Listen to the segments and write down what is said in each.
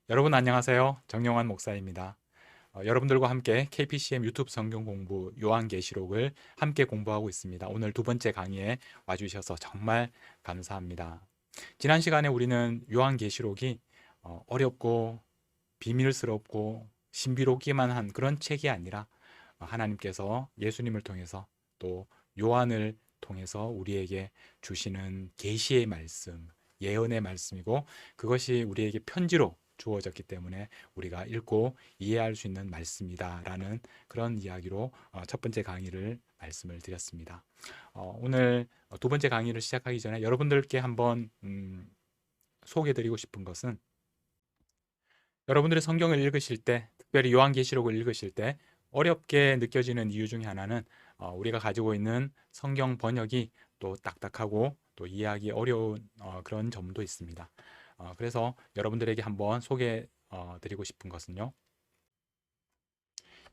여러분 안녕하세요. 정영환 목사입니다. 여러분들과 함께 KPCM 유튜브 성경 공부 요한계시록을 함께 공부하고 있습니다. 오늘 두 번째 강의에 와주셔서 정말 감사합니다. 지난 시간에 우리는 요한계시록이 어렵고 비밀스럽고 신비롭기만 한 그런 책이 아니라 하나님께서 예수님을 통해서 또 요한을 통해서 우리에게 주시는 계시의 말씀, 예언의 말씀이고 그것이 우리에게 편지로 주어졌기 때문에 우리가 읽고 이해할 수 있는 말씀이다라는 그런 이야기로 첫 번째 강의를 말씀을 드렸습니다. 오늘 두 번째 강의를 시작하기 전에 여러분들께 한번 소개드리고 싶은 것은 여러분들이 성경을 읽으실 때, 특별히 요한계시록을 읽으실 때 어렵게 느껴지는 이유 중에 하나는 우리가 가지고 있는 성경 번역이 또 딱딱하고 또 이해하기 어려운 그런 점도 있습니다. 그래서 여러분들에게 한번 소개 드리고 싶은 것은요.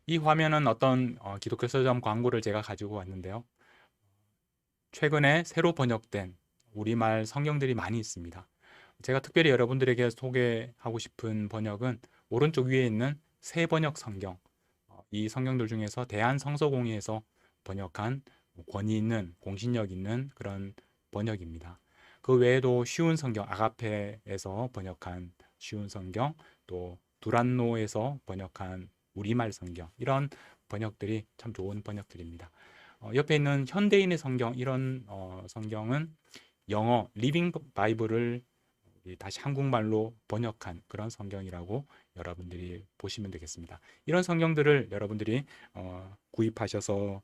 이 화면은 어떤 기독교 서점 광고를 제가 가지고 왔는데요. 최근에 새로 번역된 우리말 성경들이 많이 있습니다. 제가 특별히 여러분들에게 소개하고 싶은 번역은 오른쪽 위에 있는 새 번역 성경. 이 성경들 중에서 대한성서공회에서 번역한 권위 있는 공신력 있는 그런 번역입니다. 그 외에도 쉬운 성경 아가페에서 번역한 쉬운 성경, 또 두란노에서 번역한 우리말 성경, 이런 번역들이 참 좋은 번역들입니다. 옆에 있는 현대인의 성경, 이런 성경은 영어 리빙 바이블을 다시 한국말로 번역한 그런 성경이라고 여러분들이 보시면 되겠습니다. 이런 성경들을 여러분들이 구입하셔서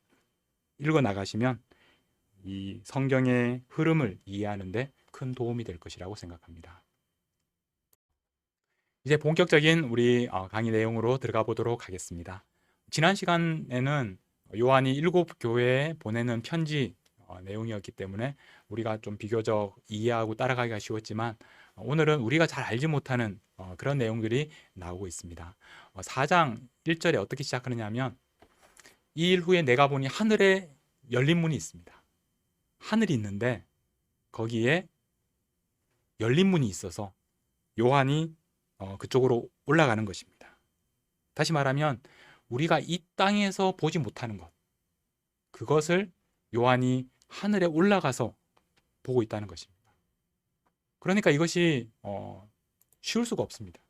읽어 나가시면 이 성경의 흐름을 이해하는데 큰 도움이 될 것이라고 생각합니다. 이제 본격적인 우리 강의 내용으로 들어가 보도록 하겠습니다. 지난 시간에는 요한이 일곱 교회에 보내는 편지 내용이었기 때문에 우리가 좀 비교적 이해하고 따라가기가 쉬웠지만 오늘은 우리가 잘 알지 못하는 그런 내용들이 나오고 있습니다. 4장 1절에 어떻게 시작하느냐 하면 이 일 후에 내가 보니 하늘에 열린 문이 있습니다. 하늘이 있는데 거기에 열린 문이 있어서 요한이 그쪽으로 올라가는 것입니다. 다시 말하면 우리가 이 땅에서 보지 못하는 것, 그것을 요한이 하늘에 올라가서 보고 있다는 것입니다. 그러니까 이것이 쉬울 수가 없습니다.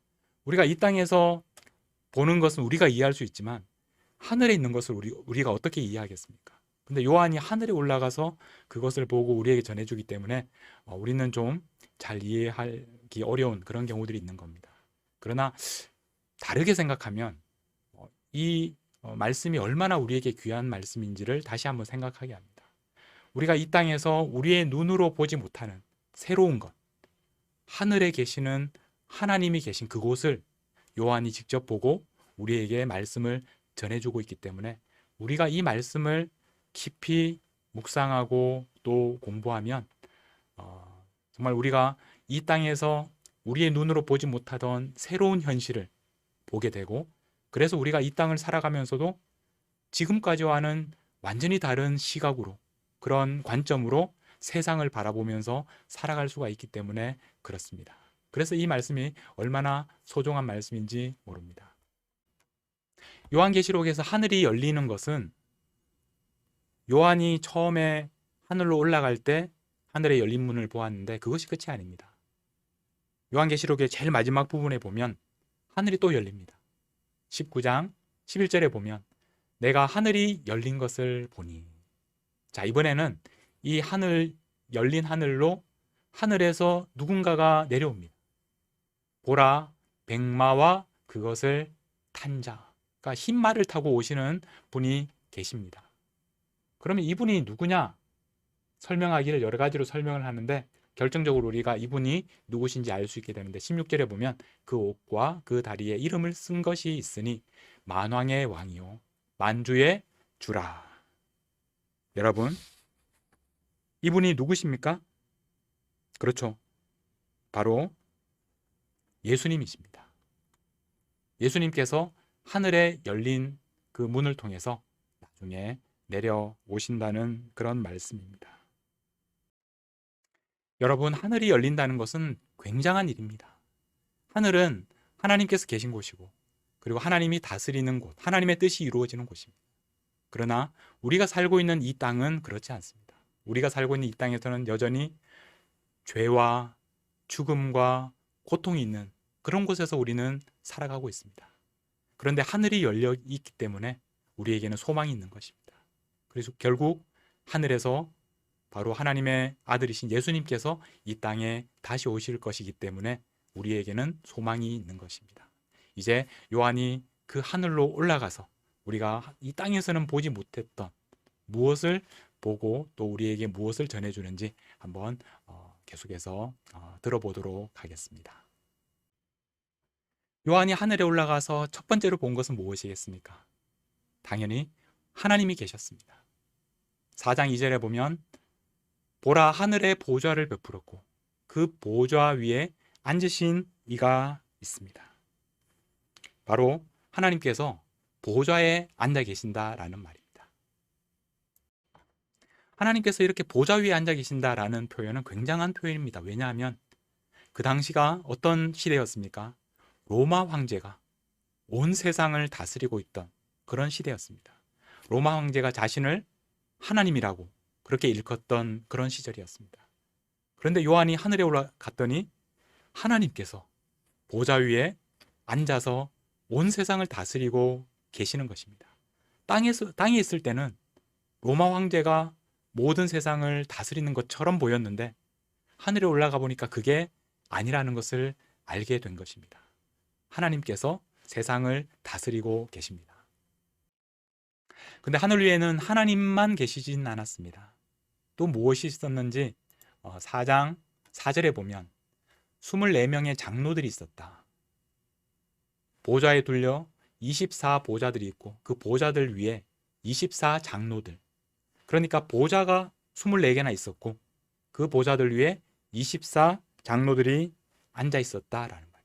우리가 이 땅에서 보는 것은 우리가 이해할 수 있지만 하늘에 있는 것을 우리가 어떻게 이해하겠습니까? 근데 요한이 하늘에 올라가서 그것을 보고 우리에게 전해주기 때문에 우리는 좀 잘 이해하기 어려운 그런 경우들이 있는 겁니다. 그러나 다르게 생각하면 이 말씀이 얼마나 우리에게 귀한 말씀인지를 다시 한번 생각하게 합니다. 우리가 이 땅에서 우리의 눈으로 보지 못하는 새로운 것, 하늘에 계시는 하나님이 계신 그곳을 요한이 직접 보고 우리에게 말씀을 전해주고 있기 때문에 우리가 이 말씀을 깊이 묵상하고 또 공부하면 정말 우리가 이 땅에서 우리의 눈으로 보지 못하던 새로운 현실을 보게 되고, 그래서 우리가 이 땅을 살아가면서도 지금까지와는 완전히 다른 시각으로, 그런 관점으로 세상을 바라보면서 살아갈 수가 있기 때문에 그렇습니다. 그래서 이 말씀이 얼마나 소중한 말씀인지 모릅니다. 요한계시록에서 하늘이 열리는 것은 요한이 처음에 하늘로 올라갈 때 하늘에 열린 문을 보았는데 그것이 끝이 아닙니다. 요한계시록의 제일 마지막 부분에 보면 하늘이 또 열립니다. 19장 11절에 보면 내가 하늘이 열린 것을 보니, 자, 이번에는 이 하늘, 열린 하늘로 하늘에서 누군가가 내려옵니다. 보라, 백마와 그것을 탄 자, 그러니까 흰 말을 타고 오시는 분이 계십니다. 그러면 이분이 누구냐? 설명하기를 여러 가지로 설명을 하는데 결정적으로 우리가 이분이 누구신지 알 수 있게 되는데 16절에 보면 그 옷과 그 다리에 이름을 쓴 것이 있으니 만왕의 왕이요 만주의 주라. 여러분, 이분이 누구십니까? 그렇죠. 바로 예수님이십니다. 예수님께서 하늘에 열린 그 문을 통해서 나중에 내려오신다는 그런 말씀입니다. 여러분, 하늘이 열린다는 것은 굉장한 일입니다. 하늘은 하나님께서 계신 곳이고, 그리고 하나님이 다스리는 곳, 하나님의 뜻이 이루어지는 곳입니다. 그러나 우리가 살고 있는 이 땅은 그렇지 않습니다. 우리가 살고 있는 이 땅에서는 여전히 죄와 죽음과 고통이 있는 그런 곳에서 우리는 살아가고 있습니다. 그런데 하늘이 열려 있기 때문에 우리에게는 소망이 있는 것입니다. 그래서 결국 하늘에서 바로 하나님의 아들이신 예수님께서 이 땅에 다시 오실 것이기 때문에 우리에게는 소망이 있는 것입니다. 이제 요한이 그 하늘로 올라가서 우리가 이 땅에서는 보지 못했던 무엇을 보고 또 우리에게 무엇을 전해주는지 한번 계속해서 들어보도록 하겠습니다. 요한이 하늘에 올라가서 첫 번째로 본 것은 무엇이겠습니까? 당연히 하나님이 계셨습니다. 4장 2절에 보면 보라, 하늘에 보좌를 베풀었고 그 보좌 위에 앉으신 이가 있습니다. 바로 하나님께서 보좌에 앉아 계신다라는 말입니다. 하나님께서 이렇게 보좌 위에 앉아 계신다라는 표현은 굉장한 표현입니다. 왜냐하면 그 당시가 어떤 시대였습니까? 로마 황제가 온 세상을 다스리고 있던 그런 시대였습니다. 로마 황제가 자신을 하나님이라고 그렇게 일컫던 그런 시절이었습니다. 그런데 요한이 하늘에 올라갔더니 하나님께서 보좌 위에 앉아서 온 세상을 다스리고 계시는 것입니다. 땅에 있을 때는 로마 황제가 모든 세상을 다스리는 것처럼 보였는데 하늘에 올라가 보니까 그게 아니라는 것을 알게 된 것입니다. 하나님께서 세상을 다스리고 계십니다. 근데 하늘 위에는 하나님만 계시진 않았습니다. 또 무엇이 있었는지 4장 4절에 보면 24명의 장로들이 있었다. 보좌에 둘려 24보좌들이 있고 그 보좌들 위에 24장로들, 그러니까 보좌가 24개나 있었고 그 보좌들 위에 24장로들이 앉아 있었다라는 말입니다.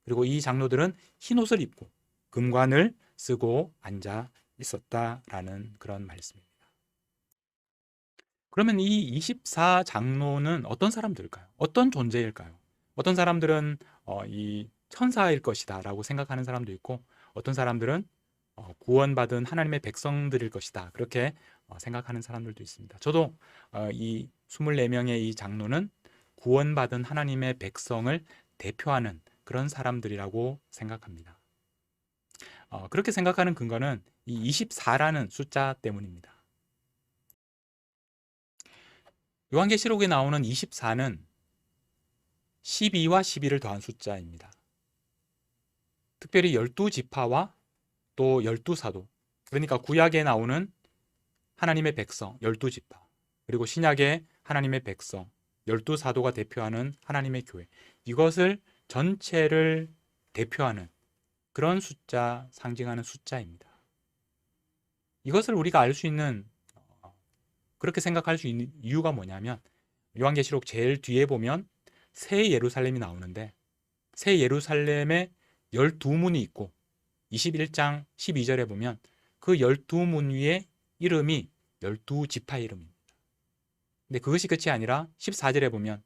그리고 이 장로들은 흰 옷을 입고 금관을 쓰고 앉아 있었다라는 그런 말씀입니다. 그러면 이 24장로는 어떤 사람들일까요? 어떤 존재일까요? 어떤 사람들은 이 천사일 것이다 라고 생각하는 사람도 있고, 어떤 사람들은 구원받은 하나님의 백성들일 것이다 그렇게 생각하는 사람들도 있습니다. 저도 이 24명의 이 장로는 구원받은 하나님의 백성을 대표하는 그런 사람들이라고 생각합니다. 그렇게 생각하는 근거는 이 24라는 숫자 때문입니다. 요한계시록에 나오는 24는 12와 12를 더한 숫자입니다. 특별히 12지파와 또 12사도, 그러니까 구약에 나오는 하나님의 백성 12지파, 그리고 신약의 하나님의 백성 12사도가 대표하는 하나님의 교회, 이것을 전체를 대표하는 그런 숫자, 상징하는 숫자입니다. 이것을 우리가 알 수 있는, 그렇게 생각할 수 있는 이유가 뭐냐면 요한계시록 제일 뒤에 보면 새 예루살렘이 나오는데 새 예루살렘에 12문이 있고 21장 12절에 보면 그 12문 위에 이름이 12지파의 이름입니다. 근데 그것이 끝이 아니라 14절에 보면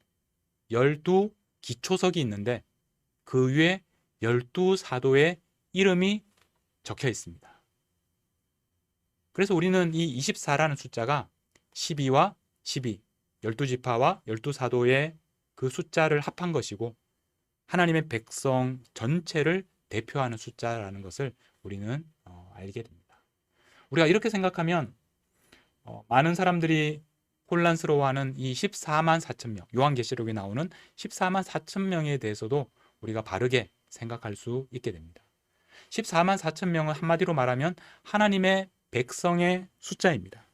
12기초석이 있는데 그 위에 12사도의 이름이 적혀 있습니다. 그래서 우리는 이 24라는 숫자가 12와 12, 12지파와 12사도의 그 숫자를 합한 것이고 하나님의 백성 전체를 대표하는 숫자라는 것을 우리는 알게 됩니다. 우리가 이렇게 생각하면 많은 사람들이 혼란스러워하는 이 14만 4천 명, 요한계시록에 나오는 14만 4천 명에 대해서도 우리가 바르게 생각할 수 있게 됩니다. 14만 4천 명은 한마디로 말하면 하나님의 백성의 숫자입니다.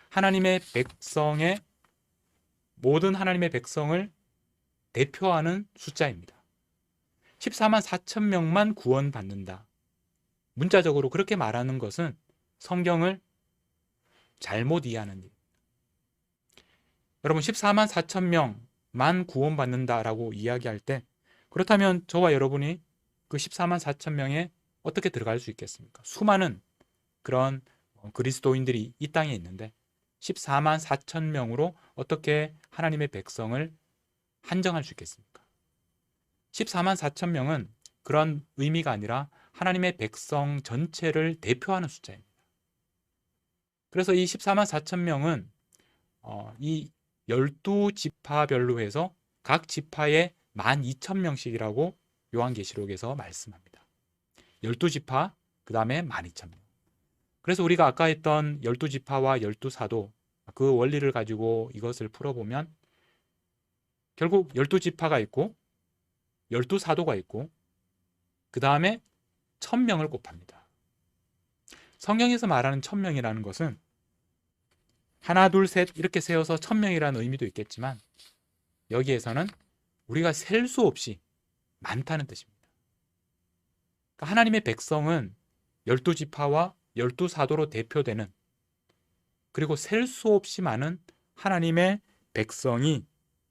하나님의 백성의, 모든 하나님의 백성을 대표하는 숫자입니다. 14만 4천 명만 구원받는다. 문자적으로 그렇게 말하는 것은 성경을 잘못 이해하는 일. 여러분 14만 4천 명만 구원받는다라고 이야기할 때, 그렇다면 저와 여러분이 그 14만 4천 명에 어떻게 들어갈 수 있겠습니까? 수많은 그런 그리스도인들이 이 땅에 있는데 14만 4천 명으로 어떻게 하나님의 백성을 한정할 수 있겠습니까? 14만 4천 명은 그런 의미가 아니라 하나님의 백성 전체를 대표하는 숫자입니다. 그래서 이 14만 4천 명은 이 12지파별로 해서 각 지파에 12,000명씩이라고 요한계시록에서 말씀합니다. 12지파, 그 다음에 12,000명. 그래서 우리가 아까 했던 12지파와 12사도 그 원리를 가지고 이것을 풀어보면 결국 12지파가 있고 12사도가 있고 그 다음에 1,000명을 곱합니다. 성경에서 말하는 1,000명이라는 것은 하나, 둘, 셋 이렇게 세어서 1,000명이라는 의미도 있겠지만 여기에서는 우리가 셀 수 없이 많다는 뜻입니다. 그러니까 하나님의 백성은 12지파와 12사도로 대표되는, 그리고 셀 수 없이 많은 하나님의 백성이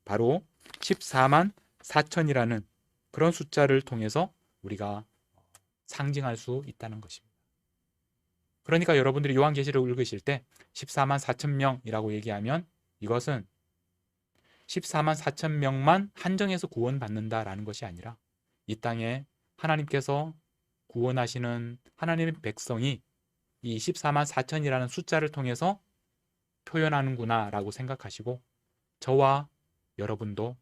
바로 14만 4천이라는 그런 숫자를 통해서 우리가 상징할 수 있다는 것입니다. 그러니까 여러분들이 요한계시록을 읽으실 때 14만 4천 명이라고 얘기하면 이것은 14만 4천 명만 한정해서 구원받는다라는 것이 아니라 이 땅에 하나님께서 구원하시는 하나님의 백성이 이 14만 4천이라는 숫자를 통해서 표현하는구나 라고 생각하시고, 저와 여러분도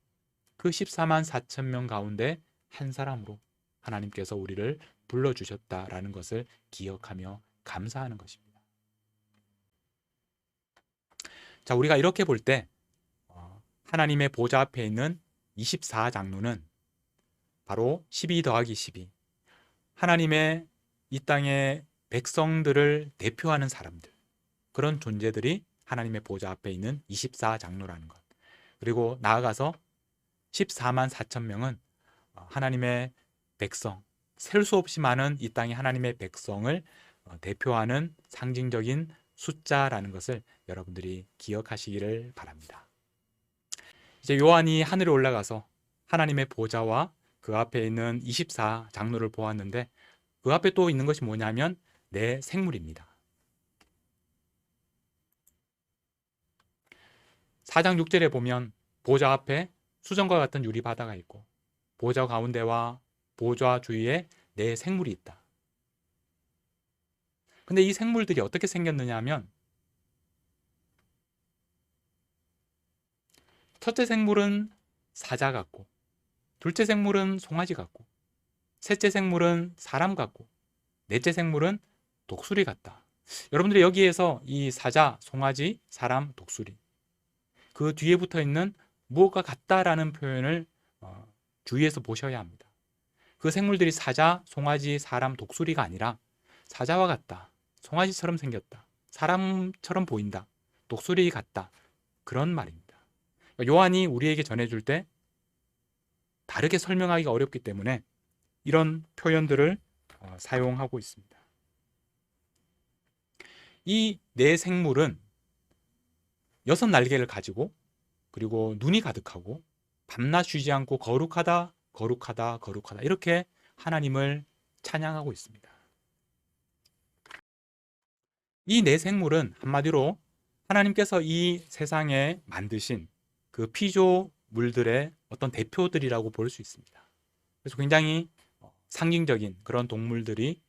그 14만 4천 명 가운데 한 사람으로 하나님께서 우리를 불러주셨다라는 것을 기억하며 감사하는 것입니다. 자, 우리가 이렇게 볼 때 하나님의 보좌 앞에 있는 24장로는 바로 12 더하기 12, 하나님의 이 땅의 백성들을 대표하는 사람들, 그런 존재들이 하나님의 보좌 앞에 있는 24장로라는 것. 그리고 나아가서 14만 4천 명은 하나님의 백성, 셀 수 없이 많은 이 땅의 하나님의 백성을 대표하는 상징적인 숫자라는 것을 여러분들이 기억하시기를 바랍니다. 이제 요한이 하늘에 올라가서 하나님의 보좌와 그 앞에 있는 24장로를 보았는데, 그 앞에 또 있는 것이 뭐냐면 내 생물입니다. 4장 6절에 보면 보좌 앞에 수정과 같은 유리 바다가 있고 보좌 가운데와 보좌 주위에 내 생물이 있다. 근데 이 생물들이 어떻게 생겼느냐 하면, 첫째 생물은 사자 같고, 둘째 생물은 송아지 같고, 셋째 생물은 사람 같고, 넷째 생물은 독수리 같다. 여러분들이 여기에서 이 사자, 송아지, 사람, 독수리, 그 뒤에 붙어 있는 무엇과 같다라는 표현을 주의해서 보셔야 합니다. 그 생물들이 사자, 송아지, 사람, 독수리가 아니라 사자와 같다, 송아지처럼 생겼다, 사람처럼 보인다, 독수리 같다, 그런 말입니다. 요한이 우리에게 전해줄 때 다르게 설명하기가 어렵기 때문에 이런 표현들을 사용하고 있습니다. 이 네 생물은 6날개를 가지고, 그리고 눈이 가득하고 밤낮 쉬지 않고 거룩하다, 거룩하다, 거룩하다 이렇게 하나님을 찬양하고 있습니다. 이 네 생물은 한마디로 하나님께서 이 세상에 만드신 그 피조물들의 어떤 대표들이라고 볼 수 있습니다. 그래서 굉장히 상징적인 그런 동물들이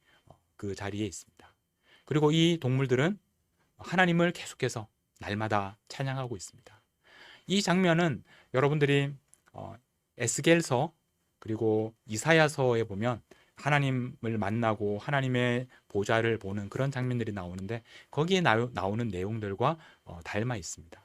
그 자리에 있습니다. 그리고 이 동물들은 하나님을 계속해서 날마다 찬양하고 있습니다. 이 장면은 여러분들이 에스겔서 그리고 이사야서에 보면 하나님을 만나고 하나님의 보좌를 보는 그런 장면들이 나오는데, 거기에 나오는 내용들과 닮아 있습니다.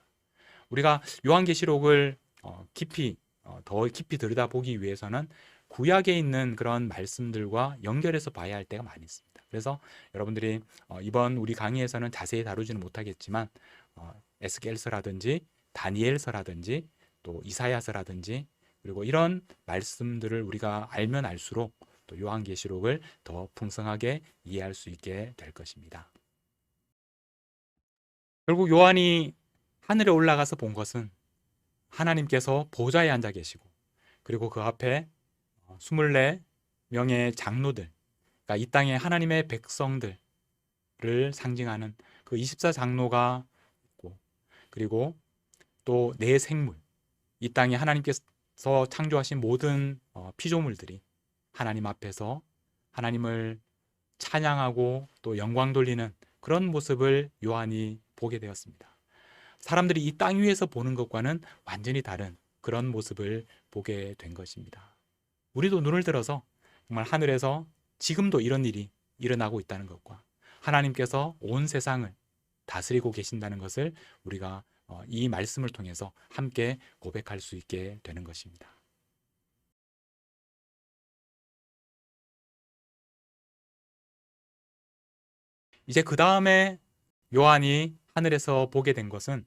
우리가 요한계시록을 더 깊이 들여다보기 위해서는 구약에 있는 그런 말씀들과 연결해서 봐야 할 때가 많이 있습니다. 그래서 여러분들이 이번 우리 강의에서는 자세히 다루지는 못하겠지만 에스겔서라든지 다니엘서라든지 또 이사야서라든지, 그리고 이런 말씀들을 우리가 알면 알수록 또 요한계시록을 더 풍성하게 이해할 수 있게 될 것입니다. 결국 요한이 하늘에 올라가서 본 것은 하나님께서 보좌에 앉아 계시고, 그리고 그 앞에 24명의 장로들, 그러니까 이 땅의 하나님의 백성들을 상징하는 그 24장로가 있고, 그리고 또 네 생물, 이 땅에 하나님께서 창조하신 모든 피조물들이 하나님 앞에서 하나님을 찬양하고 또 영광 돌리는 그런 모습을 요한이 보게 되었습니다. 사람들이 이 땅 위에서 보는 것과는 완전히 다른 그런 모습을 보게 된 것입니다. 우리도 눈을 들어서 정말 하늘에서 지금도 이런 일이 일어나고 있다는 것과 하나님께서 온 세상을 다스리고 계신다는 것을 우리가 이 말씀을 통해서 함께 고백할 수 있게 되는 것입니다. 이제 그 다음에 요한이 하늘에서 보게 된 것은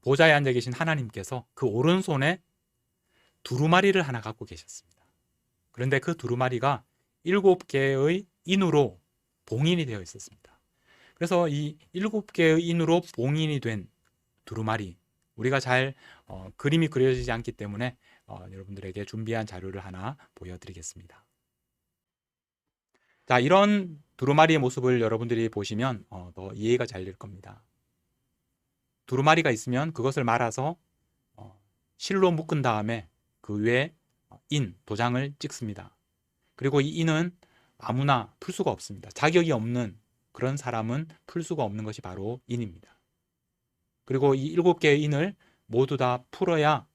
보좌에 앉아 계신 하나님께서 그 오른손에 두루마리를 하나 갖고 계셨습니다. 그런데 그 두루마리가 7개의 인으로 봉인이 되어 있었습니다. 그래서 이 7개의 인으로 봉인이 된 두루마리, 우리가 잘 그림이 그려지지 않기 때문에 여러분들에게 준비한 자료를 하나 보여드리겠습니다. 자, 이런 두루마리의 모습을 여러분들이 보시면 더 이해가 잘 될 겁니다. 두루마리가 있으면 그것을 말아서 실로 묶은 다음에 그 위에 도장을 찍습니다. 그리고 이 인은 아무나 풀 수가 없습니다. 자격이 없는 그런 사람은 풀 수가 없는 것이 바로 인입니다. 그리고 이 7개의 인을 모두 다 풀어야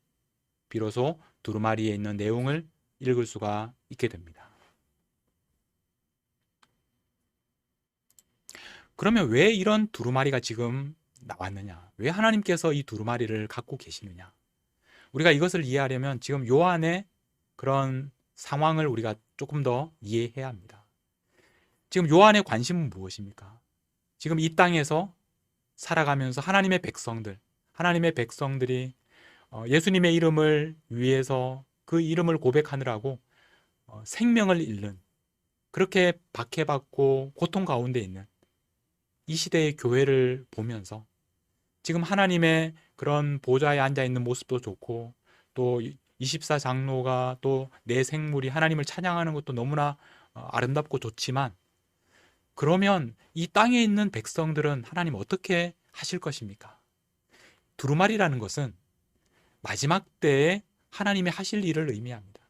비로소 두루마리에 있는 내용을 읽을 수가 있게 됩니다. 그러면 왜 이런 두루마리가 지금 나왔느냐? 왜 하나님께서 이 두루마리를 갖고 계시느냐? 우리가 이것을 이해하려면 지금 요한의 그런 상황을 우리가 조금 더 이해해야 합니다. 지금 요한의 관심은 무엇입니까? 지금 이 땅에서 살아가면서 하나님의 백성들이 예수님의 이름을 위해서 그 이름을 고백하느라고 생명을 잃는, 그렇게 박해받고 고통 가운데 있는 이 시대의 교회를 보면서 지금 하나님의 그런 보좌에 앉아 있는 모습도 좋고 또 24장로가 또 내 생물이 하나님을 찬양하는 것도 너무나 아름답고 좋지만, 그러면 이 땅에 있는 백성들은 하나님 어떻게 하실 것입니까? 두루마리라는 것은 마지막 때에 하나님이 하실 일을 의미합니다.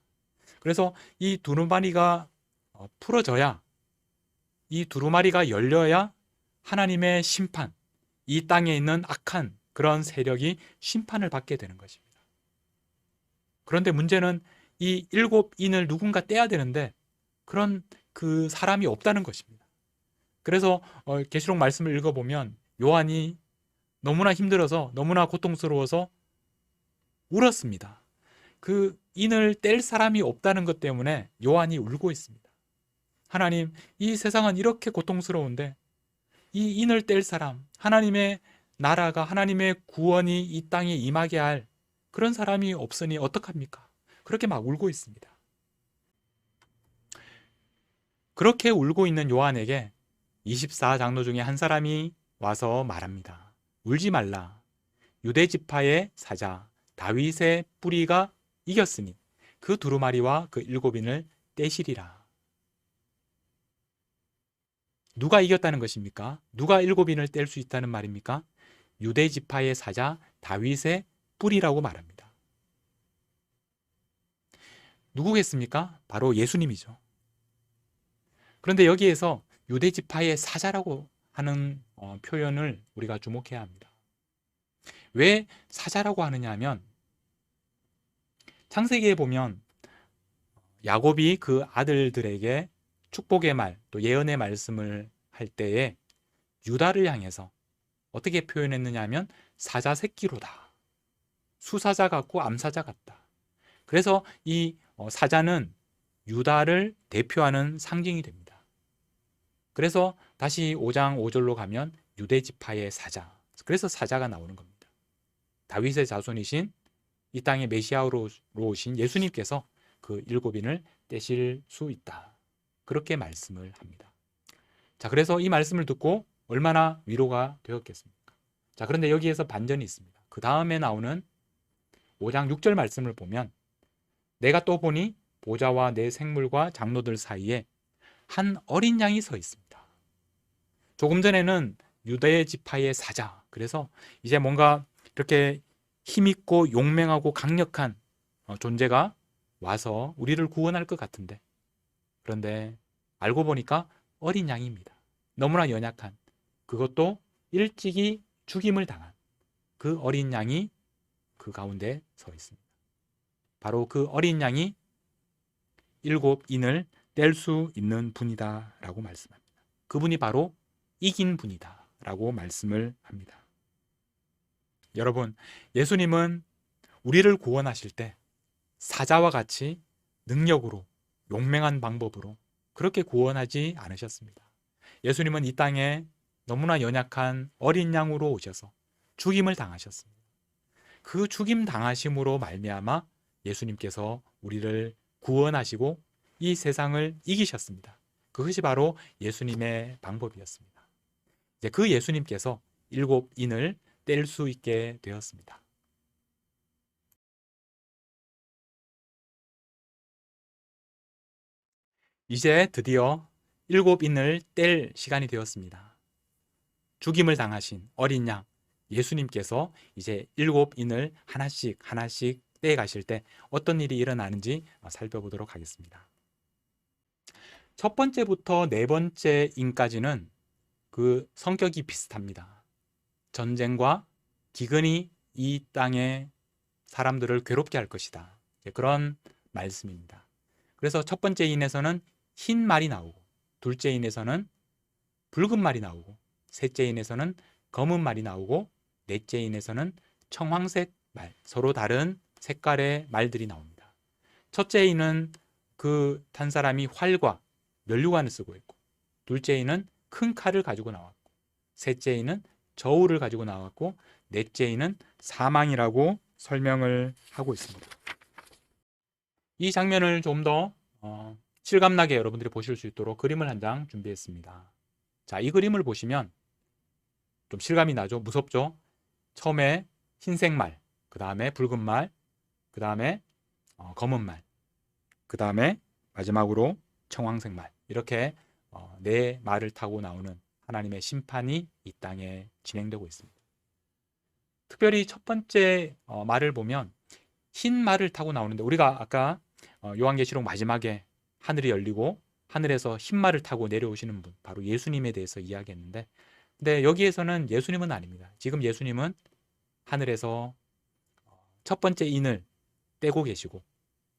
그래서 이 두루마리가 풀어져야, 이 두루마리가 열려야 하나님의 심판, 이 땅에 있는 악한 그런 세력이 심판을 받게 되는 것입니다. 그런데 문제는 이 7인을 누군가 떼야 되는데 그런 그 사람이 없다는 것입니다. 그래서 계시록 말씀을 읽어보면 요한이 너무나 힘들어서, 너무나 고통스러워서 울었습니다. 그 인을 뗄 사람이 없다는 것 때문에 요한이 울고 있습니다. 하나님, 이 세상은 이렇게 고통스러운데 이 인을 뗄 사람, 하나님의 나라가, 하나님의 구원이 이 땅에 임하게 할 그런 사람이 없으니 어떡합니까? 그렇게 막 울고 있습니다. 그렇게 울고 있는 요한에게 24장로 중에 한 사람이 와서 말합니다. 울지 말라. 유대 지파의 사자 다윗의 뿌리가 이겼으니 그 두루마리와 그 7인을 떼시리라. 누가 이겼다는 것입니까? 누가 7인을 뗄 수 있다는 말입니까? 유대 지파의 사자 다윗의 뿌리라고 말합니다. 누구겠습니까? 바로 예수님이죠. 그런데 여기에서 유대 지파의 사자라고 하는 표현을 우리가 주목해야 합니다. 왜 사자라고 하느냐 하면, 창세기에 보면 야곱이 그 아들들에게 축복의 말, 또 예언의 말씀을 할 때에 유다를 향해서 어떻게 표현했느냐 하면 사자 새끼로다. 수사자 같고 암사자 같다. 그래서 이 사자는 유다를 대표하는 상징이 됩니다. 그래서 다시 5장 5절로 가면 유대 지파의 사자, 그래서 사자가 나오는 겁니다. 다윗의 자손이신 이 땅의 메시아로 오신 예수님께서 그 7인을 떼실 수 있다. 그렇게 말씀을 합니다. 자, 그래서 이 말씀을 듣고 얼마나 위로가 되었겠습니까? 자, 그런데 여기에서 반전이 있습니다. 그 다음에 나오는 5장 6절 말씀을 보면, 내가 또 보니 보좌와 내 생물과 장로들 사이에 한 어린 양이 서 있습니다. 조금 전에는 유대 지파의 사자, 그래서 이제 뭔가 이렇게 힘있고 용맹하고 강력한 존재가 와서 우리를 구원할 것 같은데, 그런데 알고 보니까 어린 양입니다. 너무나 연약한, 그것도 일찍이 죽임을 당한 그 어린 양이 그 가운데 서 있습니다. 바로 그 어린 양이 7인을 뗄 수 있는 분이다 라고 말씀합니다. 그분이 바로 이긴 분이다 라고 말씀을 합니다. 여러분, 예수님은 우리를 구원하실 때 사자와 같이 능력으로, 용맹한 방법으로 그렇게 구원하지 않으셨습니다. 예수님은 이 땅에 너무나 연약한 어린 양으로 오셔서 죽임을 당하셨습니다. 그 죽임 당하심으로 말미암아 예수님께서 우리를 구원하시고 이 세상을 이기셨습니다. 그것이 바로 예수님의 방법이었습니다. 이제 그 예수님께서 7인을 뗄 수 있게 되었습니다. 이제 드디어 7인을 뗄 시간이 되었습니다. 죽임을 당하신 어린 양 예수님께서 이제 7인을 하나씩 하나씩 떼 가실 때 어떤 일이 일어나는지 살펴보도록 하겠습니다. 첫 번째부터 네 번째 인까지는 그 성격이 비슷합니다. 전쟁과 기근이 이 땅의 사람들을 괴롭게 할 것이다. 그런 말씀입니다. 그래서 첫 번째 인에서는 흰 말이 나오고, 둘째 인에서는 붉은 말이 나오고, 셋째 인에서는 검은 말이 나오고, 넷째 인에서는 청황색 말, 서로 다른 색깔의 말들이 나옵니다. 첫째 인은 그 탄 사람이 활과 면류관을 쓰고 있고, 둘째 인은 큰 칼을 가지고 나왔고, 셋째 인은 저울을 가지고 나왔고, 넷째 인은 사망이라고 설명을 하고 있습니다. 이 장면을 좀 더 실감나게 여러분들이 보실 수 있도록 그림을 한 장 준비했습니다. 자, 이 그림을 보시면 좀 실감이 나죠? 무섭죠? 처음에 흰색 말, 그 다음에 붉은 말, 그 다음에 검은 말, 그 다음에 마지막으로 청황색 말, 이렇게 네 말을 타고 나오는 하나님의 심판이 이 땅에 진행되고 있습니다. 특별히 첫 번째 말을 보면 흰 말을 타고 나오는데, 우리가 아까 요한계시록 마지막에 하늘이 열리고 하늘에서 흰 말을 타고 내려오시는 분, 바로 예수님에 대해서 이야기했는데, 근데 여기에서는 예수님은 아닙니다. 지금 예수님은 하늘에서 첫 번째 인을 떼고 계시고,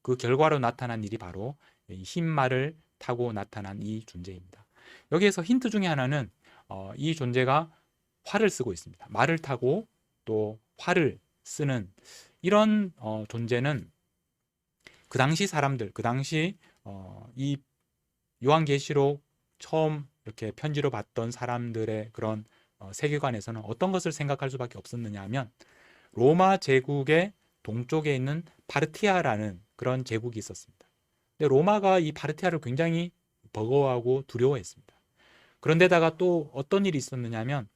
그 결과로 나타난 일이 바로 흰 말을 타고 나타난 이 존재입니다. 여기에서 힌트 중에 하나는 이 존재가 활을 쓰고 있습니다. 말을 타고 또 활을 쓰는 이런 존재는 그 당시 사람들, 그 당시 이 요한계시록 처음 이렇게 편지로 받던 사람들의 그런 세계관에서는 어떤 것을 생각할 수밖에 없었느냐 하면, 로마 제국의 동쪽에 있는 파르티아라는 그런 제국이 있었습니다. 근데 로마가 이 파르티아를 굉장히 버거워하고 두려워했습니다. 그런데다가 또 어떤 일이 있었느냐 하면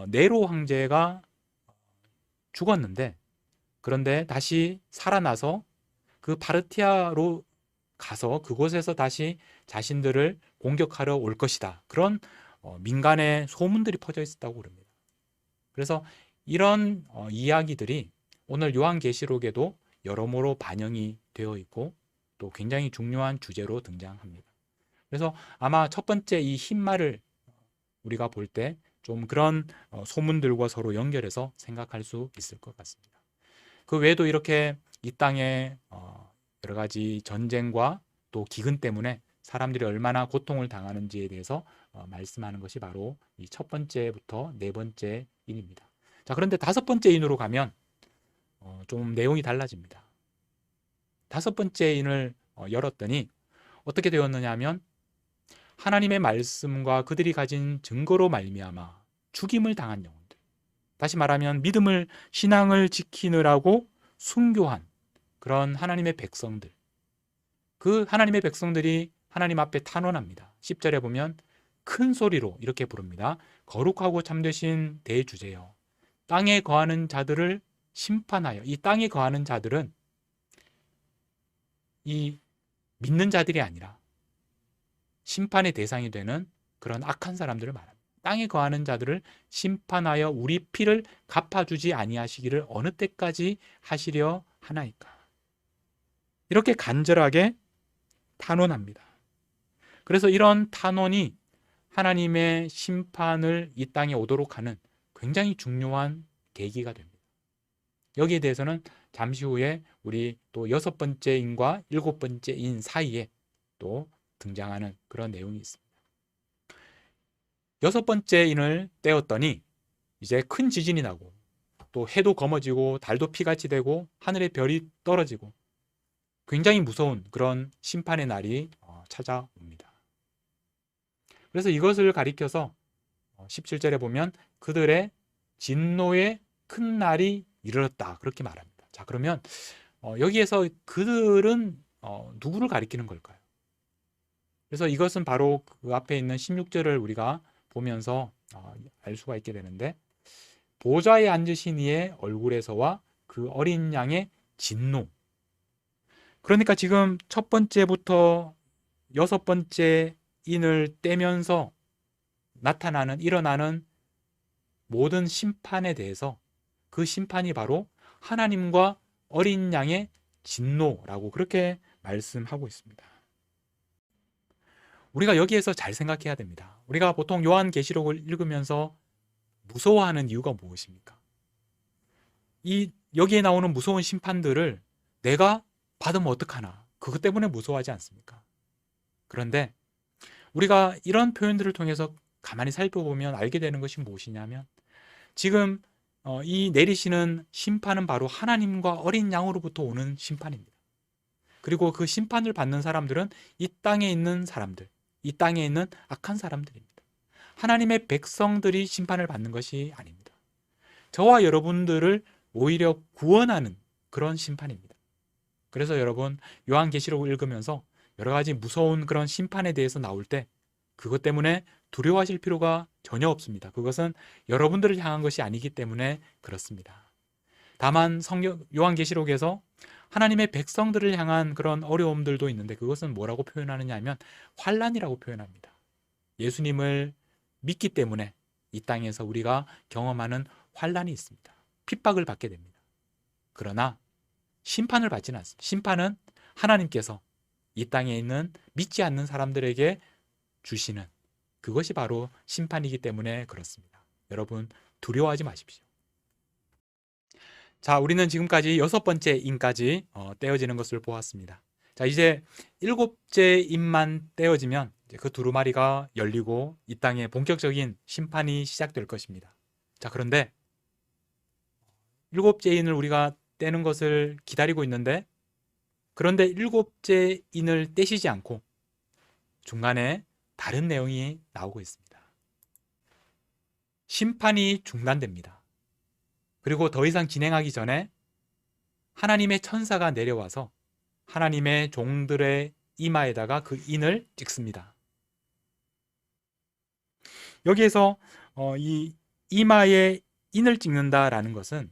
네로 황제가 죽었는데, 그런데 다시 살아나서 그 파르티아로 가서 그곳에서 다시 자신들을 공격하러 올 것이다. 그런 민간의 소문들이 퍼져 있었다고 그럽니다. 그래서 이런 이야기들이 오늘 요한계시록에도 여러모로 반영이 되어 있고 또 굉장히 중요한 주제로 등장합니다. 그래서 아마 첫 번째 이 흰말을 우리가 볼 때 좀 그런 소문들과 서로 연결해서 생각할 수 있을 것 같습니다. 그 외에도 이렇게 이 땅에 여러 가지 전쟁과 또 기근 때문에 사람들이 얼마나 고통을 당하는지에 대해서 말씀하는 것이 바로 이 첫 번째부터 네 번째 인입니다. 자, 그런데 다섯 번째 인으로 가면 좀 내용이 달라집니다. 다섯 번째 인을 열었더니 어떻게 되었느냐 하면, 하나님의 말씀과 그들이 가진 증거로 말미암아 죽임을 당한 영혼들, 다시 말하면 믿음을, 신앙을 지키느라고 순교한 그런 하나님의 백성들, 그 하나님의 백성들이 하나님 앞에 탄원합니다. 10절에 보면 큰 소리로 이렇게 부릅니다. 거룩하고 참되신 대주제여, 땅에 거하는 자들을 심판하여. 이 땅에 거하는 자들은 이 믿는 자들이 아니라 심판의 대상이 되는 그런 악한 사람들을 말합니다. 땅에 거하는 자들을 심판하여 우리 피를 갚아주지 아니하시기를 어느 때까지 하시려 하나이까. 이렇게 간절하게 탄원합니다. 그래서 이런 탄원이 하나님의 심판을 이 땅에 오도록 하는 굉장히 중요한 계기가 됩니다. 여기에 대해서는 잠시 후에 우리 또 6번째 인과 7번째 인 사이에 또 등장하는 그런 내용이 있습니다. 6번째 인을 떼었더니 이제 큰 지진이 나고 또 해도 검어지고 달도 피같이 되고 하늘의 별이 떨어지고 굉장히 무서운 그런 심판의 날이 찾아옵니다. 그래서 이것을 가리켜서 17절에 보면 그들의 진노의 큰 날이 이르렀다 그렇게 말합니다. 자, 그러면 여기에서 그들은 누구를 가리키는 걸까요? 그래서 이것은 바로 그 앞에 있는 16절을 우리가 보면서 알 수가 있게 되는데, 보좌에 앉으신 이의 얼굴에서와 그 어린 양의 진노. 그러니까 지금 첫 번째부터 6번째 인을 떼면서 일어나는 모든 심판에 대해서 그 심판이 바로 하나님과 어린 양의 진노라고 그렇게 말씀하고 있습니다. 우리가 여기에서 잘 생각해야 됩니다. 우리가 보통 요한계시록을 읽으면서 무서워하는 이유가 무엇입니까? 여기에 나오는 무서운 심판들을 내가 받으면 어떡하나, 그것 때문에 무서워하지 않습니까? 그런데 우리가 이런 표현들을 통해서 가만히 살펴보면 알게 되는 것이 무엇이냐면, 지금 이 내리시는 심판은 바로 하나님과 어린 양으로부터 오는 심판입니다. 그리고 그 심판을 받는 사람들은 이 땅에 있는 사람들, 이 땅에 있는 악한 사람들입니다. 하나님의 백성들이 심판을 받는 것이 아닙니다. 저와 여러분들을 오히려 구원하는 그런 심판입니다. 그래서 여러분, 요한계시록을 읽으면서 여러 가지 무서운 그런 심판에 대해서 나올 때 그것 때문에 두려워하실 필요가 전혀 없습니다. 그것은 여러분들을 향한 것이 아니기 때문에 그렇습니다. 다만 요한계시록에서 하나님의 백성들을 향한 그런 어려움들도 있는데, 그것은 뭐라고 표현하느냐 하면 환난이라고 표현합니다. 예수님을 믿기 때문에 이 땅에서 우리가 경험하는 환난이 있습니다. 핍박을 받게 됩니다. 그러나 심판을 받지는 않습니다. 심판은 하나님께서 이 땅에 있는 믿지 않는 사람들에게 주시는, 그것이 바로 심판이기 때문에 그렇습니다. 여러분, 두려워하지 마십시오. 자, 우리는 지금까지 6번째 인까지 떼어지는 것을 보았습니다. 자, 이제 7번째 인만 떼어지면 그 두루마리가 열리고 이 땅에 본격적인 심판이 시작될 것입니다. 자, 그런데 7번째 인을 우리가 떼는 것을 기다리고 있는데, 그런데 7번째 인을 떼시지 않고 중간에 다른 내용이 나오고 있습니다. 심판이 중단됩니다. 그리고 더 이상 진행하기 전에 하나님의 천사가 내려와서 하나님의 종들의 이마에다가 그 인을 찍습니다. 여기에서 이 이마에 인을 찍는다라는 것은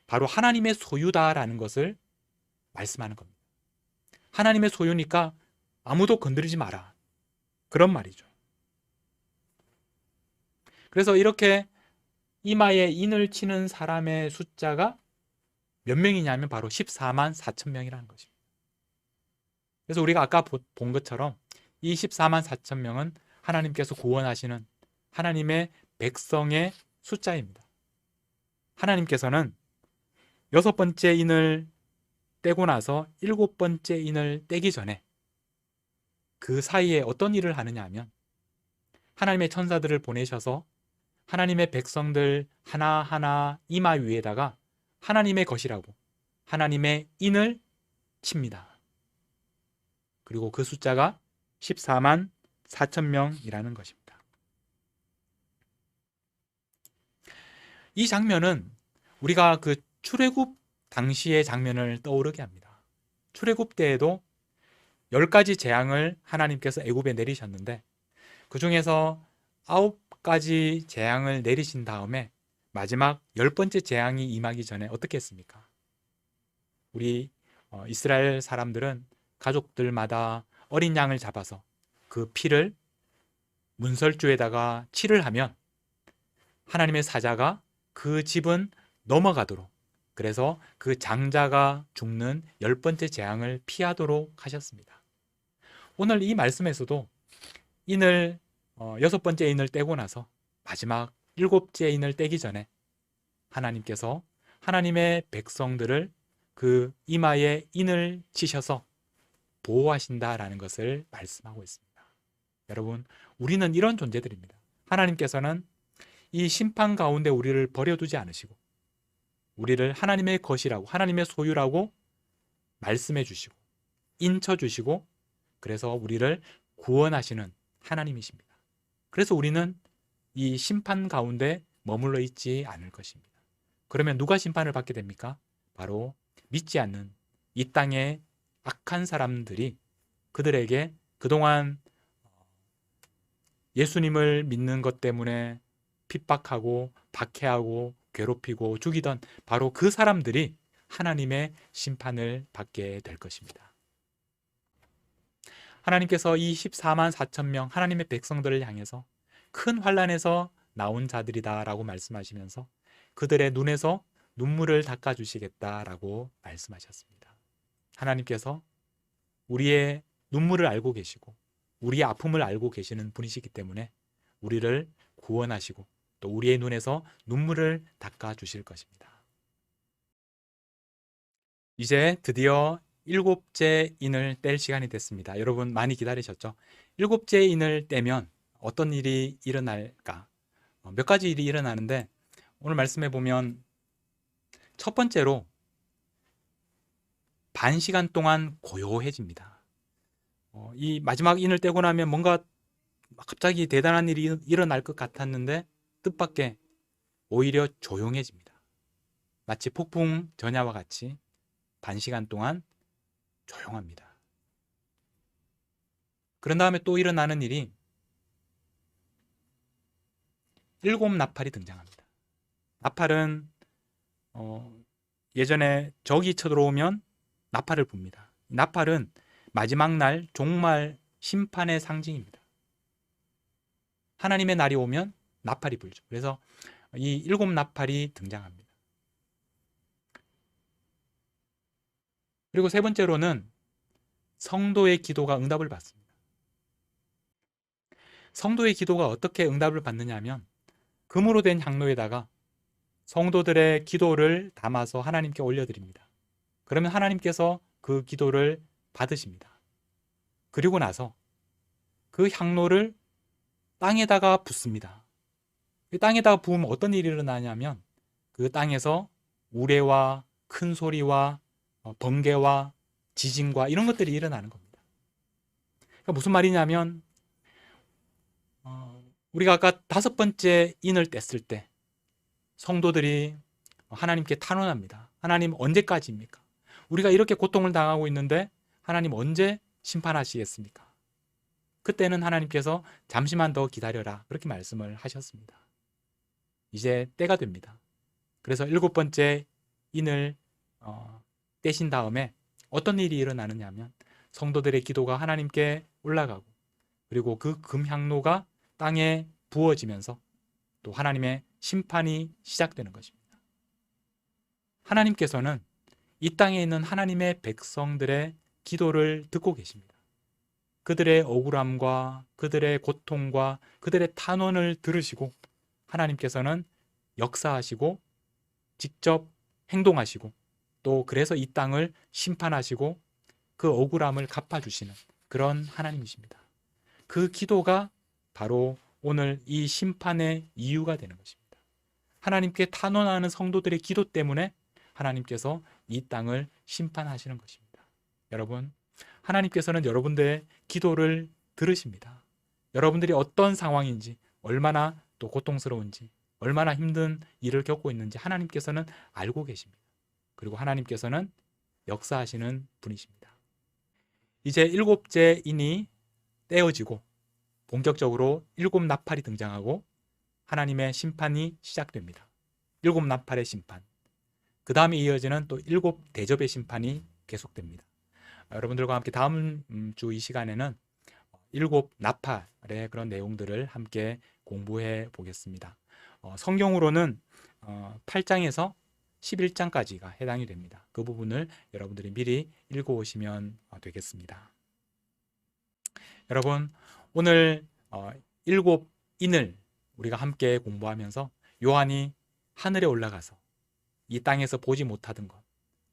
바로 하나님의 소유다라는 것을 말씀하는 겁니다. 하나님의 소유니까 아무도 건드리지 마라, 그런 말이죠. 그래서 이렇게 이마에 인을 치는 사람의 숫자가 몇 명이냐면 바로 14만 4천 명이라는 것입니다. 그래서 우리가 아까 본 것처럼 이 14만 4천 명은 하나님께서 구원하시는 하나님의 백성의 숫자입니다. 하나님께서는 6번째 인을 떼고 나서 7번째 인을 떼기 전에 그 사이에 어떤 일을 하느냐 하면, 하나님의 천사들을 보내셔서 하나님의 백성들 하나하나 이마 위에다가 하나님의 것이라고 하나님의 인을 칩니다. 그리고 그 숫자가 14만 4천 명이라는 것입니다. 이 장면은 우리가 그 출애굽 당시의 장면을 떠오르게 합니다. 출애굽 때에도 10가지 재앙을 하나님께서 애굽에 내리셨는데, 그 중에서 9가지 재앙을 내리신 다음에 마지막 10번째 재앙이 임하기 전에 어떻게 했습니까? 우리 이스라엘 사람들은 가족들마다 어린 양을 잡아서 그 피를 문설주에다가 칠을 하면 하나님의 사자가 그 집은 넘어가도록, 그래서 그 장자가 죽는 10번째 재앙을 피하도록 하셨습니다. 오늘 이 말씀에서도 인을 여섯 번째 인을 떼고 나서 마지막 일곱째 인을 떼기 전에 하나님께서 하나님의 백성들을 그 이마에 인을 치셔서 보호하신다라는 것을 말씀하고 있습니다. 여러분, 우리는 이런 존재들입니다. 하나님께서는 이 심판 가운데 우리를 버려두지 않으시고 우리를 하나님의 것이라고, 하나님의 소유라고 말씀해 주시고 인쳐 주시고, 그래서 우리를 구원하시는 하나님이십니다. 그래서 우리는 이 심판 가운데 머물러 있지 않을 것입니다. 그러면 누가 심판을 받게 됩니까? 바로 믿지 않는 이 땅의 악한 사람들이 그들에게 그동안 예수님을 믿는 것 때문에 핍박하고 박해하고 괴롭히고 죽이던 바로 그 사람들이 하나님의 심판을 받게 될 것입니다. 하나님께서 이 14만 4천 명 하나님의 백성들을 향해서 큰 환난에서 나온 자들이다 라고 말씀하시면서 그들의 눈에서 눈물을 닦아주시겠다라고 말씀하셨습니다. 하나님께서 우리의 눈물을 알고 계시고 우리의 아픔을 알고 계시는 분이시기 때문에 우리를 구원하시고 또 우리의 눈에서 눈물을 닦아주실 것입니다. 이제 드디어 일곱째 인을 뗄 시간이 됐습니다. 여러분 많이 기다리셨죠? 일곱째 인을 떼면 어떤 일이 일어날까? 몇 가지 일이 일어나는데 오늘 말씀해 보면 첫 번째로 반 시간 동안 고요해집니다. 이 마지막 인을 떼고 나면 뭔가 갑자기 대단한 일이 일어날 것 같았는데 뜻밖의 오히려 조용해집니다. 마치 폭풍 전야와 같이 반 시간 동안 조용합니다. 그런 다음에 또 일어나는 일이 일곱 나팔이 등장합니다. 나팔은 예전에 적이 쳐들어오면 나팔을 붑니다. 나팔은 마지막 날 종말 심판의 상징입니다. 하나님의 날이 오면 나팔이 불죠. 그래서 이 일곱 나팔이 등장합니다. 그리고 세 번째로는 성도의 기도가 응답을 받습니다. 성도의 기도가 어떻게 응답을 받느냐 하면 금으로 된 향로에다가 성도들의 기도를 담아서 하나님께 올려드립니다. 그러면 하나님께서 그 기도를 받으십니다. 그리고 나서 그 향로를 땅에다가 붓습니다. 땅에다가 부으면 어떤 일이 일어나냐면 그 땅에서 우레와 큰 소리와 번개와 지진과 이런 것들이 일어나는 겁니다. 그러니까 무슨 말이냐면 우리가 아까 다섯 번째 인을 뗐을 때 성도들이 하나님께 탄원합니다. 하나님 언제까지입니까? 우리가 이렇게 고통을 당하고 있는데 하나님 언제 심판하시겠습니까? 그때는 하나님께서 잠시만 더 기다려라 그렇게 말씀을 하셨습니다. 이제 때가 됩니다. 그래서 일곱 번째 인을 떼신 다음에 어떤 일이 일어나느냐 하면 성도들의 기도가 하나님께 올라가고 그리고 그 금향로가 땅에 부어지면서 또 하나님의 심판이 시작되는 것입니다. 하나님께서는 이 땅에 있는 하나님의 백성들의 기도를 듣고 계십니다. 그들의 억울함과 그들의 고통과 그들의 탄원을 들으시고 하나님께서는 역사하시고 직접 행동하시고 또 그래서 이 땅을 심판하시고 그 억울함을 갚아주시는 그런 하나님이십니다. 그 기도가 바로 오늘 이 심판의 이유가 되는 것입니다. 하나님께 탄원하는 성도들의 기도 때문에 하나님께서 이 땅을 심판하시는 것입니다. 여러분, 하나님께서는 여러분들의 기도를 들으십니다. 여러분들이 어떤 상황인지, 얼마나 또 고통스러운지, 얼마나 힘든 일을 겪고 있는지 하나님께서는 알고 계십니다. 그리고 하나님께서는 역사하시는 분이십니다. 이제 일곱째 인이 떼어지고 본격적으로 일곱 나팔이 등장하고 하나님의 심판이 시작됩니다. 일곱 나팔의 심판. 그 다음에 이어지는 또 일곱 대접의 심판이 계속됩니다. 여러분들과 함께 다음 주 이 시간에는 일곱 나팔의 그런 내용들을 함께 공부해 보겠습니다. 성경으로는 8장에서 11장까지가 해당이 됩니다. 그 부분을 여러분들이 미리 읽어오시면 되겠습니다. 여러분, 오늘 일곱 인을 우리가 함께 공부하면서 요한이 하늘에 올라가서 이 땅에서 보지 못하던 것,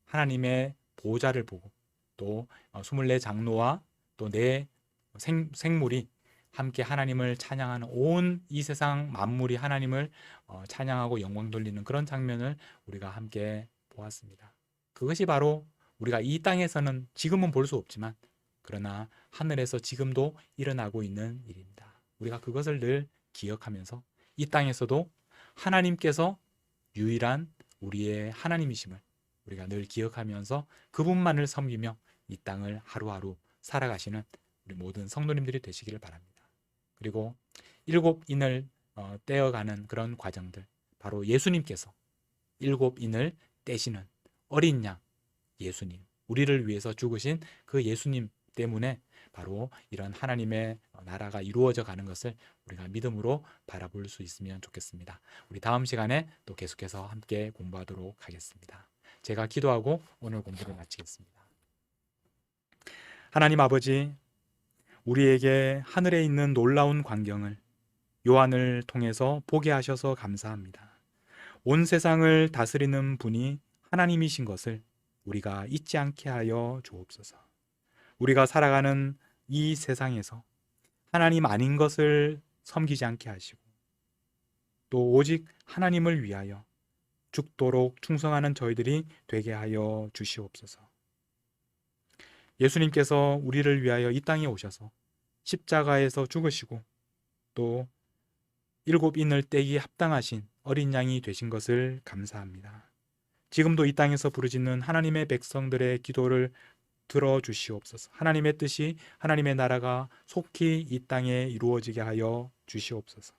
하나님의 보좌를 보고 또 24 장로와 또 네 생물이 함께 하나님을 찬양하는, 온 이 세상 만물이 하나님을 찬양하고 영광 돌리는 그런 장면을 우리가 함께 보았습니다. 그것이 바로 우리가 이 땅에서는 지금은 볼 수 없지만 그러나 하늘에서 지금도 일어나고 있는 일입니다. 우리가 그것을 늘 기억하면서 이 땅에서도 하나님께서 유일한 우리의 하나님이심을 우리가 늘 기억하면서 그분만을 섬기며 이 땅을 하루하루 살아가시는 우리 모든 성도님들이 되시기를 바랍니다. 그리고 일곱 인을 떼어가는 그런 과정들, 바로 예수님께서 일곱 인을 떼시는 어린 양 예수님, 우리를 위해서 죽으신 그 예수님 때문에 바로 이런 하나님의 나라가 이루어져 가는 것을 우리가 믿음으로 바라볼 수 있으면 좋겠습니다. 우리 다음 시간에 또 계속해서 함께 공부하도록 하겠습니다. 제가 기도하고 오늘 공부를 마치겠습니다. 하나님 아버지, 우리에게 하늘에 있는 놀라운 광경을 요한을 통해서 보게 하셔서 감사합니다. 온 세상을 다스리는 분이 하나님이신 것을 우리가 잊지 않게 하여 주옵소서. 우리가 살아가는 이 세상에서 하나님 아닌 것을 섬기지 않게 하시고 또 오직 하나님을 위하여 죽도록 충성하는 저희들이 되게 하여 주시옵소서. 예수님께서 우리를 위하여 이 땅에 오셔서 십자가에서 죽으시고 또 일곱 인을 떼기 합당하신 어린 양이 되신 것을 감사합니다. 지금도 이 땅에서 부르짖는 하나님의 백성들의 기도를 들어주시옵소서. 하나님의 뜻이, 하나님의 나라가 속히 이 땅에 이루어지게 하여 주시옵소서.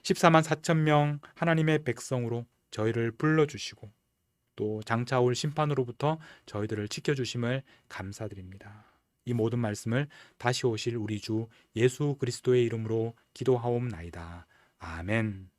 14만 4천 명 하나님의 백성으로 저희를 불러주시고 또 장차 올 심판으로부터 저희들을 지켜주심을 감사드립니다. 이 모든 말씀을 다시 오실 우리 주 예수 그리스도의 이름으로 기도하옵나이다. 아멘.